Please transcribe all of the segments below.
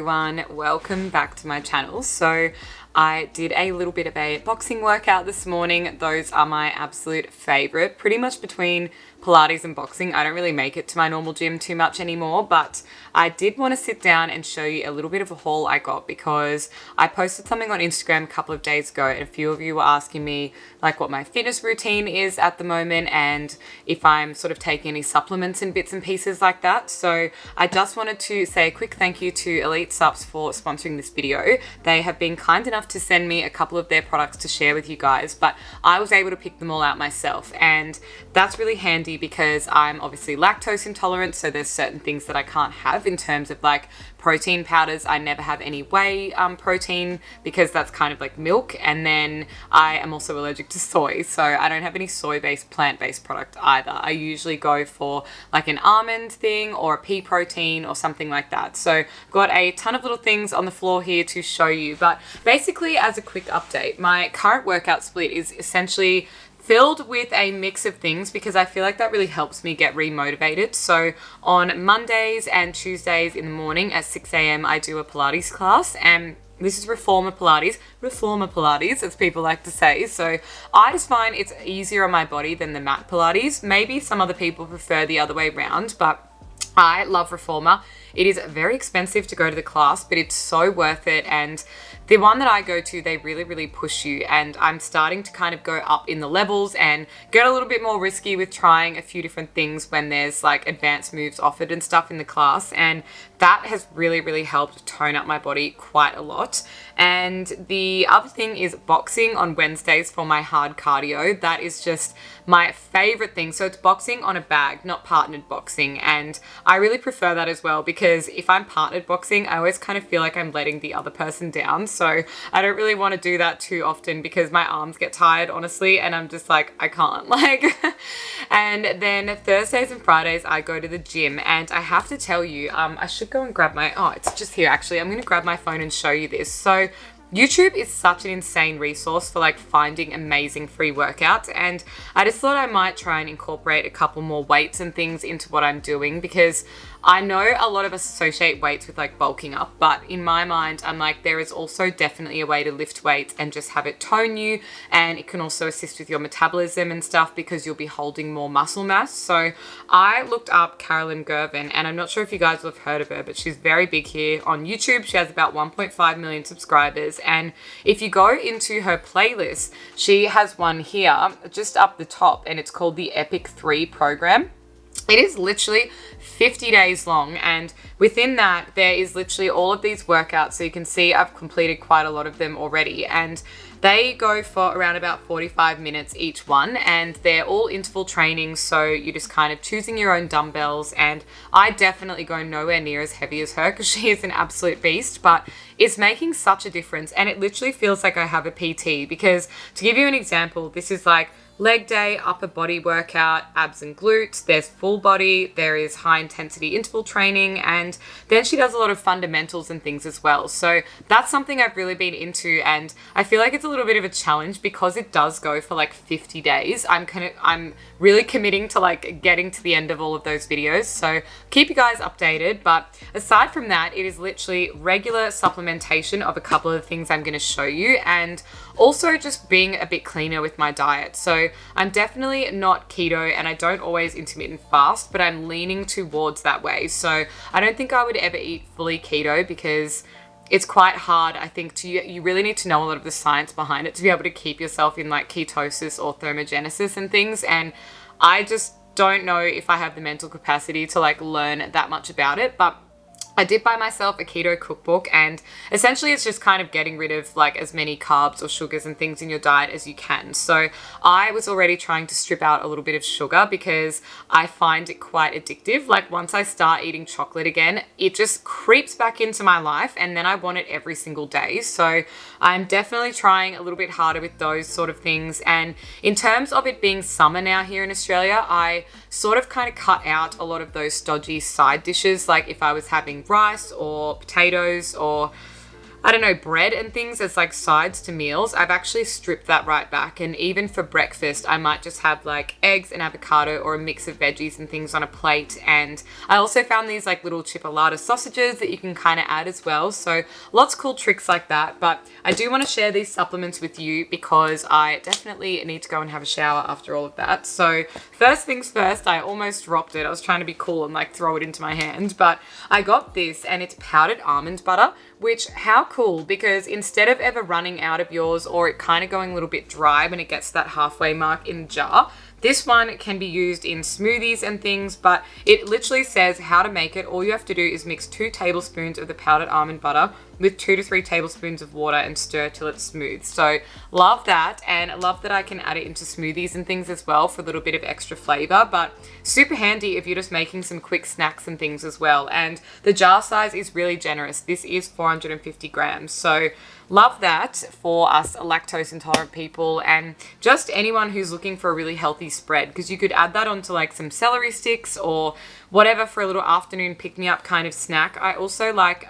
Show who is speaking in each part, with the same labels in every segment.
Speaker 1: everyone, welcome back to my channel. So I did a little bit of a boxing workout this morning. Those are my absolute favorite. Pretty much between Pilates and boxing, I don't really make it to my normal gym too much anymore, but I did want to sit down and show you a little bit of a haul I got because I posted something on Instagram a couple of days ago and a few of you were asking me like what my fitness routine is at the moment and if I'm sort of taking any supplements and bits and pieces like that. So I just wanted to say a quick thank you to Supps for sponsoring this video. They have been kind enough to send me a couple of their products to share with you guys, but I was able to pick them all out myself, and that's really handy because I'm obviously lactose intolerant, so there's certain things that I can't have in terms of like protein powders. I never have any whey protein because that's kind of like milk, and then I am also allergic to soy, so I don't have any soy-based plant-based product either. I usually go for like an almond thing or a pea protein or something like that. So got a ton of little things on the floor here to show you, but basically as a quick update, my current workout split is essentially filled with a mix of things because I feel like that really helps me get re-motivated. So on Mondays and Tuesdays in the morning at 6 a.m. I do a Pilates class, and this is reformer Pilates as people like to say. So I just find it's easier on my body than the mat Pilates. Maybe some other people prefer the other way around, but I love reformer. It is very expensive to go to the class, but it's so worth it. And the one that I go to, they really push you, and I'm starting to kind of go up in the levels and get a little bit more risky with trying a few different things when there's like advanced moves offered and stuff in the class, and that has really helped tone up my body quite a lot. And the other thing is boxing on Wednesdays for my hard cardio. That is just my favorite thing. So it's boxing on a bag, not partnered boxing, and I really prefer that as well because if I'm partnered boxing, I always kind of feel like I'm letting the other person down. So I don't really want to do that too often because my arms get tired, honestly, and I'm just like, I can't like. And then Thursdays and Fridays I go to the gym, and I have to tell you, I should go and grab my, it's just here actually. I'm going to grab my phone and show you this. So YouTube is such an insane resource for like finding amazing free workouts, and I just thought I might try and incorporate a couple more weights and things into what I'm doing because I know a lot of us associate weights with like bulking up, but in my mind, I'm like, there is also definitely a way to lift weights and just have it tone you, and it can also assist with your metabolism and stuff because you'll be holding more muscle mass. So I looked up Carolyn Gervin, and I'm not sure if you guys will have heard of her, but she's very big here on YouTube. She has about 1.5 million subscribers, and if you go into her playlist, she has one here just up the top, and it's called the Epic 3 program. It is literally 50 days long, and within that there is literally all of these workouts. So you can see I've completed quite a lot of them already, and they go for around about 45 minutes each one, and they're all interval training. So you're just kind of choosing your own dumbbells, and I definitely go nowhere near as heavy as her because she is an absolute beast, but it's making such a difference. And it literally feels like I have a PT because, to give you an example, this is like leg day, upper body workout, abs and glutes, there's full body, there is high intensity interval training, and then she does a lot of fundamentals and things as well. So that's something I've really been into, and I feel like it's a little bit of a challenge because it does go for like 50 days. I'm really committing to like getting to the end of all of those videos, so keep you guys updated. But aside from that, it is literally regular supplementation of a couple of things I'm going to show you, and also just being a bit cleaner with my diet. So I'm definitely not keto, and I don't always intermittent fast, but I'm leaning towards that way. So I don't think I would ever eat fully keto because it's quite hard. I think you really need to know a lot of the science behind it to be able to keep yourself in like ketosis or thermogenesis and things. And I just don't know if I have the mental capacity to like learn that much about it, but I did buy myself a keto cookbook, and essentially it's just kind of getting rid of like as many carbs or sugars and things in your diet as you can. So I was already trying to strip out a little bit of sugar because I find it quite addictive. Like once I start eating chocolate again, it just creeps back into my life, and then I want it every single day. So I'm definitely trying a little bit harder with those sort of things. And in terms of it being summer now here in Australia, I sort of kind of cut out a lot of those stodgy side dishes. Like if I was having rice or potatoes or I don't know, bread and things as like sides to meals, I've actually stripped that right back. And even for breakfast, I might just have like eggs and avocado or a mix of veggies and things on a plate. And I also found these like little chipolata sausages that you can kind of add as well. So lots of cool tricks like that. But I do want to share these supplements with you because I definitely need to go and have a shower after all of that. So first things first, I almost dropped it. I was trying to be cool and like throw it into my hand, but I got this and it's powdered almond butter, which how cool, because instead of ever running out of yours or it kind of going a little bit dry when it gets to that halfway mark in the jar, this one can be used in smoothies and things, but it literally says how to make it. All you have to do is mix 2 tablespoons of the powdered almond butter with 2 to 3 tablespoons of water and stir till it's smooth. So love that, and I love that I can add it into smoothies and things as well for a little bit of extra flavor, but super handy if you're just making some quick snacks and things as well. And the jar size is really generous. This is 450 grams. So love that for us lactose intolerant people and just anyone who's looking for a really healthy spread, because you could add that onto like some celery sticks or whatever for a little afternoon pick-me-up kind of snack. I also like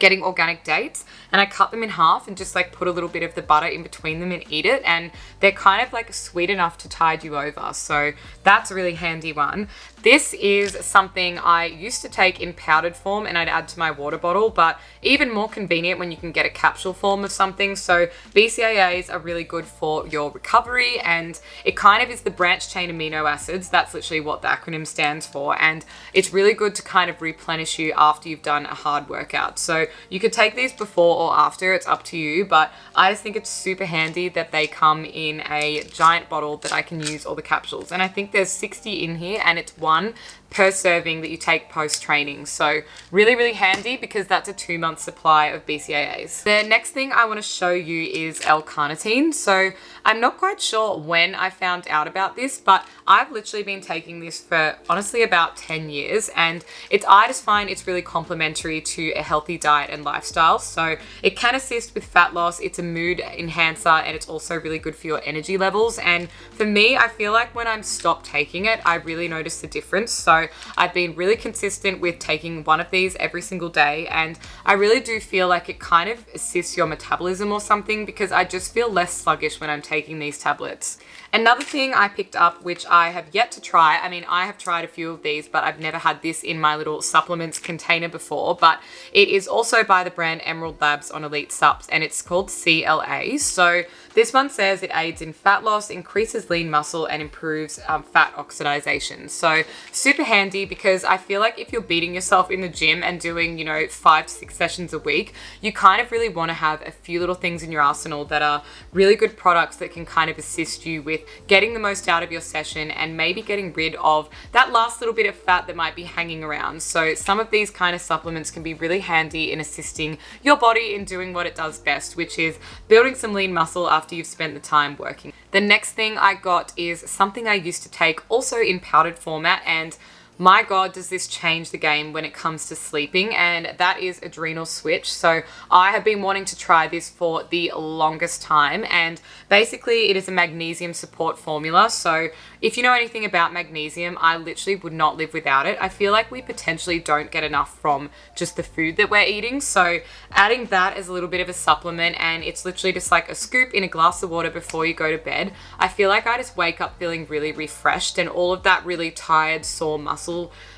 Speaker 1: getting organic dates, and I cut them in half and just like put a little bit of the butter in between them and eat it, and they're kind of like sweet enough to tide you over. So that's a really handy one. This is something I used to take in powdered form and I'd add to my water bottle, but even more convenient when you can get a capsule form of something. So BCAAs are really good for your recovery, and it kind of is the branched chain amino acids. That's literally what the acronym stands for, and it's really good to kind of replenish you after you've done a hard workout. So you could take these before or after, it's up to you, but I just think it's super handy that they come in a giant bottle that I can use all the capsules. And I think there's 60 in here, and it's one per serving that you take post-training. So really, really handy because that's a 2-month supply of BCAAs. The next thing I want to show you is L-carnitine. So I'm not quite sure when I found out about this, but I've literally been taking this for honestly about 10 years, and I just find it's really complementary to a healthy diet and lifestyle. So it can assist with fat loss, it's a mood enhancer, and it's also really good for your energy levels. And for me, I feel like when I'm stopped taking it, I really notice the difference. So I've been really consistent with taking one of these every single day, and I really do feel like it kind of assists your metabolism or something, because I just feel less sluggish when I'm taking these tablets. Another thing I picked up, which I have yet to try, I mean, I have tried a few of these, but I've never had this in my little supplements container before, but it is also by the brand Emerald Labs on Elite Supps, and it's called CLA. So this one says it aids in fat loss, increases lean muscle, and improves fat oxidation. So super handy, because I feel like if you're beating yourself in the gym and doing, 5 to 6 sessions a week, you kind of really want to have a few little things in your arsenal that are really good products that can kind of assist you with getting the most out of your session and maybe getting rid of that last little bit of fat that might be hanging around. So some of these kind of supplements can be really handy in assisting your body in doing what it does best, which is building some lean muscle after you've spent the time working. The next thing I got is something I used to take also in powdered format, and my God, does this change the game when it comes to sleeping, and that is Adrenal Switch. So I have been wanting to try this for the longest time, and basically it is a magnesium support formula. So if you know anything about magnesium, I literally would not live without it. I feel like we potentially don't get enough from just the food that we're eating. So adding that as a little bit of a supplement, and it's literally just like a scoop in a glass of water before you go to bed, I feel like I just wake up feeling really refreshed, and all of that really tired, sore muscle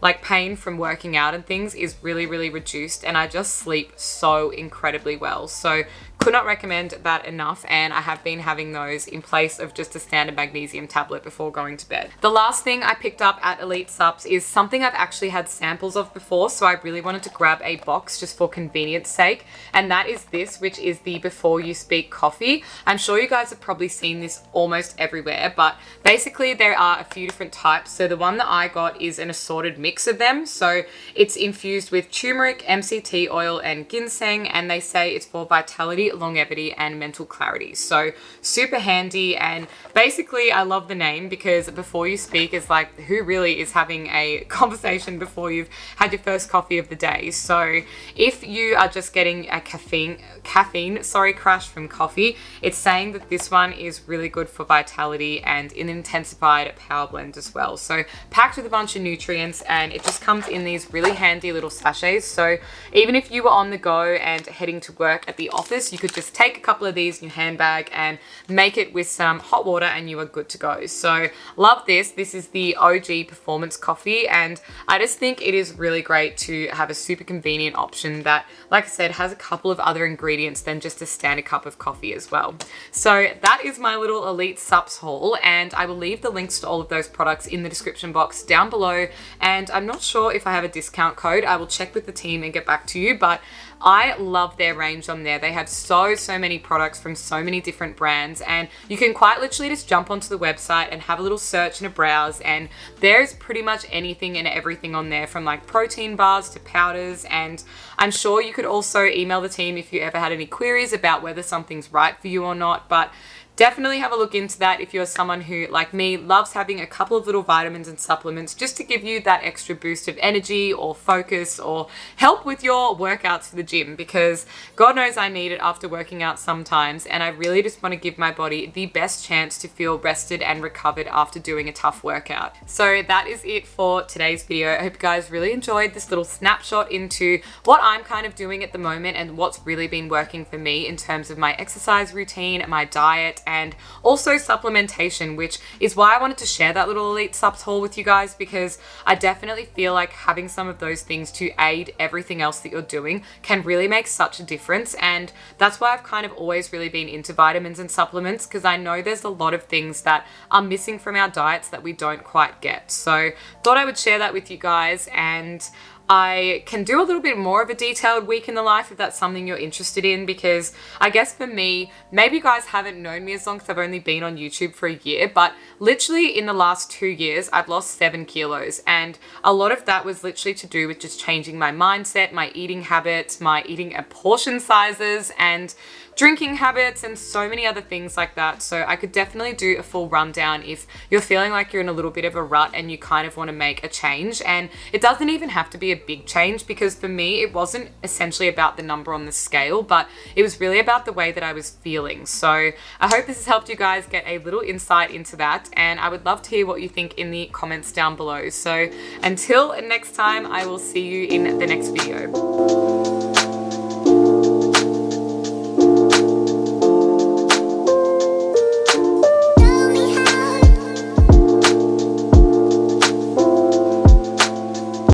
Speaker 1: like pain from working out and things is really, really reduced, and I just sleep so incredibly well. So could not recommend that enough, and I have been having those in place of just a standard magnesium tablet before going to bed. The last thing I picked up at Elite Supps is something I've actually had samples of before, so I really wanted to grab a box just for convenience sake, and that is this, which is the Before You Speak coffee. I'm sure you guys have probably seen this almost everywhere, but basically there are a few different types. So the one that I got is an assorted mix of them. So it's infused with turmeric, MCT oil, and ginseng, and they say it's for vitality, energy, longevity, and mental clarity. So super handy, and basically I love the name because before you speak is like, who really is having a conversation before you've had your first coffee of the day? So if you are just getting a caffeine crash from coffee, it's saying that this one is really good for vitality and an intensified power blend as well. So packed with a bunch of nutrients, and it just comes in these really handy little sachets. So even if you were on the go and heading to work at the office, you could just take a couple of these in your handbag and make it with some hot water and you are good to go. So love this. This is the OG performance coffee, and I just think it is really great to have a super convenient option that, like I said, has a couple of other ingredients than just a standard cup of coffee as well. So that is my little Elite Supps haul, and I will leave the links to all of those products in the description box down below. And I'm not sure if I have a discount code. I will check with the team and get back to you, but I love their range on there. They have so many products from so many different brands, and you can quite literally just jump onto the website and have a little search and a browse, and there's pretty much anything and everything on there, from like protein bars to powders. And I'm sure you could also email the team if you ever had any queries about whether something's right for you or not, but definitely have a look into that if you're someone who, like me, loves having a couple of little vitamins and supplements just to give you that extra boost of energy or focus or help with your workouts for the gym, because God knows I need it after working out sometimes, and I really just want to give my body the best chance to feel rested and recovered after doing a tough workout. So that is it for today's video. I hope you guys really enjoyed this little snapshot into what I'm kind of doing at the moment and what's really been working for me in terms of my exercise routine, my diet, and also supplementation, which is why I wanted to share that little Elite Supps haul with you guys, because I definitely feel like having some of those things to aid everything else that you're doing can really make such a difference. And that's why I've kind of always really been into vitamins and supplements, because I know there's a lot of things that are missing from our diets that we don't quite get. So thought I would share that with you guys, and I can do a little bit more of a detailed week in the life if that's something you're interested in, because I guess for me, maybe you guys haven't known me as long because I've only been on YouTube for a year, but literally in the last 2 years, I've lost 7 kilos. And a lot of that was literally to do with just changing my mindset, my eating habits, my eating portion sizes, and drinking habits, and so many other things like that. So I could definitely do a full rundown if you're feeling like you're in a little bit of a rut and you kind of want to make a change. And it doesn't even have to be a big change, because for me, it wasn't essentially about the number on the scale, but it was really about the way that I was feeling. So I hope this has helped you guys get a little insight into that, and I would love to hear what you think in the comments down below. So until next time, I will see you in the next video.